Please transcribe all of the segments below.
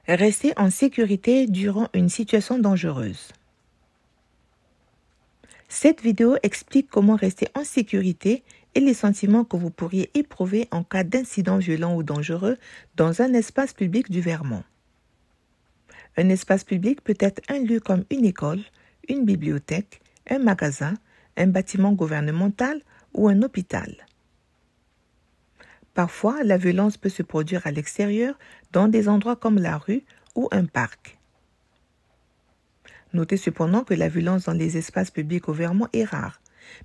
Rester en sécurité durant une situation dangereuse. Cette vidéo explique comment rester en sécurité et les sentiments que vous pourriez éprouver en cas d'incident violent ou dangereux dans un espace public du Vermont. Un espace public peut être un lieu comme une école, une bibliothèque, un magasin, un bâtiment gouvernemental ou un hôpital. Parfois, la violence peut se produire à l'extérieur, dans des endroits comme la rue ou un parc. Notez cependant que la violence dans les espaces publics au Vermont est rare.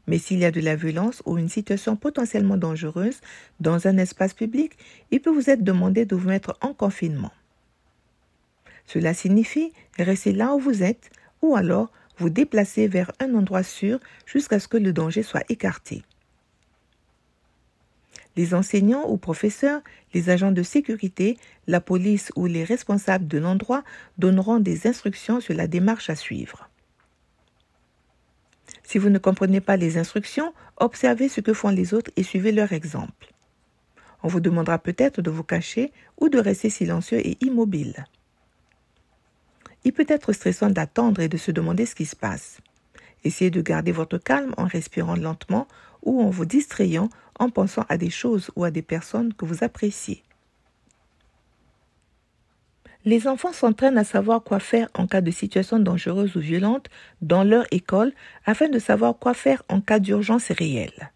Mais s'il y a de la violence ou une situation potentiellement dangereuse dans un espace public, il peut vous être demandé de vous mettre en confinement. Cela signifie rester là où vous êtes ou alors vous déplacer vers un endroit sûr jusqu'à ce que le danger soit écarté. Les enseignants ou professeurs, les agents de sécurité, la police ou les responsables de l'endroit donneront des instructions sur la démarche à suivre. Si vous ne comprenez pas les instructions, observez ce que font les autres et suivez leur exemple. On vous demandera peut-être de vous cacher ou de rester silencieux et immobile. Il peut être stressant d'attendre et de se demander ce qui se passe. Essayez de garder votre calme en respirant lentement ou en vous distrayant en pensant à des choses ou à des personnes que vous appréciez. Les enfants s'entraînent à savoir quoi faire en cas de situation dangereuse ou violente dans leur école afin de savoir quoi faire en cas d'urgence réelle.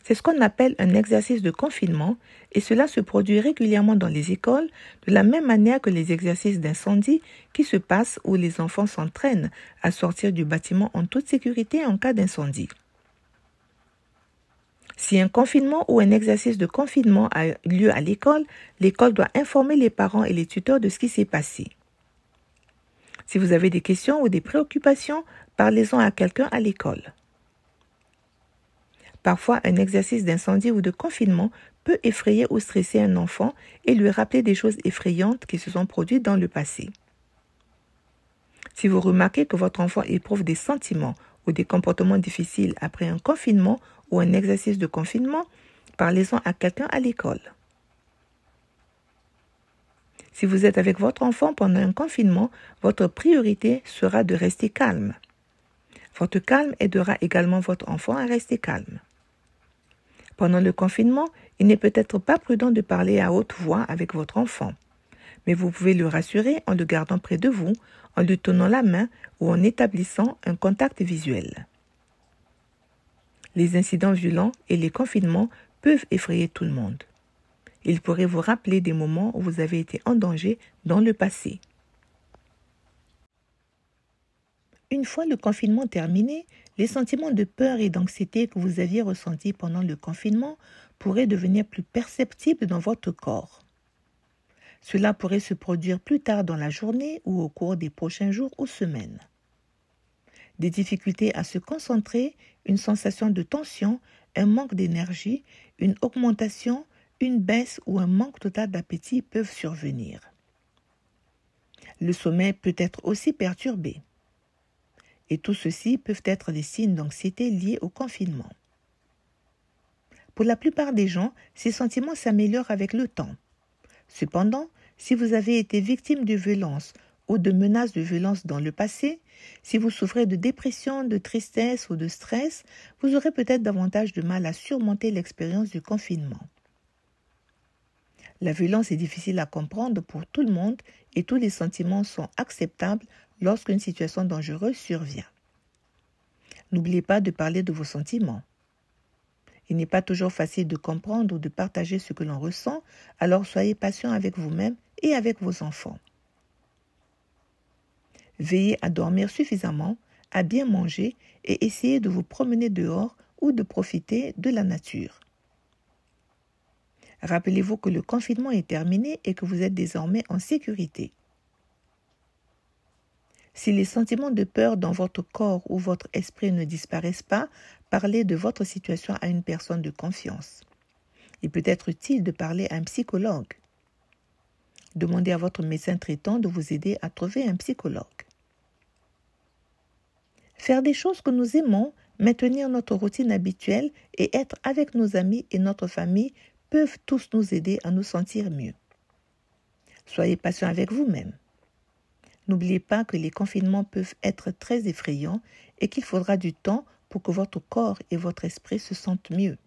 C'est ce qu'on appelle un exercice de confinement et cela se produit régulièrement dans les écoles de la même manière que les exercices d'incendie qui se passent où les enfants s'entraînent à sortir du bâtiment en toute sécurité en cas d'incendie. Si un confinement ou un exercice de confinement a lieu à l'école doit informer les parents et les tuteurs de ce qui s'est passé. Si vous avez des questions ou des préoccupations, parlez-en à quelqu'un à l'école. Parfois, un exercice d'incendie ou de confinement peut effrayer ou stresser un enfant et lui rappeler des choses effrayantes qui se sont produites dans le passé. Si vous remarquez que votre enfant éprouve des sentiments ou des comportements difficiles après un confinement ou un exercice de confinement, parlez-en à quelqu'un à l'école. Si vous êtes avec votre enfant pendant un confinement, votre priorité sera de rester calme. Votre calme aidera également votre enfant à rester calme. Pendant le confinement, il n'est peut-être pas prudent de parler à haute voix avec votre enfant, mais vous pouvez le rassurer en le gardant près de vous, en lui tenant la main ou en établissant un contact visuel. Les incidents violents et les confinements peuvent effrayer tout le monde. Ils pourraient vous rappeler des moments où vous avez été en danger dans le passé. Une fois le confinement terminé, les sentiments de peur et d'anxiété que vous aviez ressentis pendant le confinement pourraient devenir plus perceptibles dans votre corps. Cela pourrait se produire plus tard dans la journée ou au cours des prochains jours ou semaines. Des difficultés à se concentrer, une sensation de tension, un manque d'énergie, une augmentation, une baisse ou un manque total d'appétit peuvent survenir. Le sommeil peut être aussi perturbé. Et tout ceci peuvent être des signes d'anxiété liés au confinement. Pour la plupart des gens, ces sentiments s'améliorent avec le temps. Cependant, si vous avez été victime de violence ou de menaces de violence dans le passé, si vous souffrez de dépression, de tristesse ou de stress, vous aurez peut-être davantage de mal à surmonter l'expérience du confinement. La violence est difficile à comprendre pour tout le monde et tous les sentiments sont acceptables lorsqu'une situation dangereuse survient. N'oubliez pas de parler de vos sentiments. Il n'est pas toujours facile de comprendre ou de partager ce que l'on ressent, alors soyez patient avec vous-même et avec vos enfants. Veillez à dormir suffisamment, à bien manger et essayez de vous promener dehors ou de profiter de la nature. Rappelez-vous que le confinement est terminé et que vous êtes désormais en sécurité. Si les sentiments de peur dans votre corps ou votre esprit ne disparaissent pas, parlez de votre situation à une personne de confiance. Il peut être utile de parler à un psychologue. Demandez à votre médecin traitant de vous aider à trouver un psychologue. Faire des choses que nous aimons, maintenir notre routine habituelle et être avec nos amis et notre famille peuvent tous nous aider à nous sentir mieux. Soyez patient avec vous-même. N'oubliez pas que les confinements peuvent être très effrayants et qu'il faudra du temps pour que votre corps et votre esprit se sentent mieux.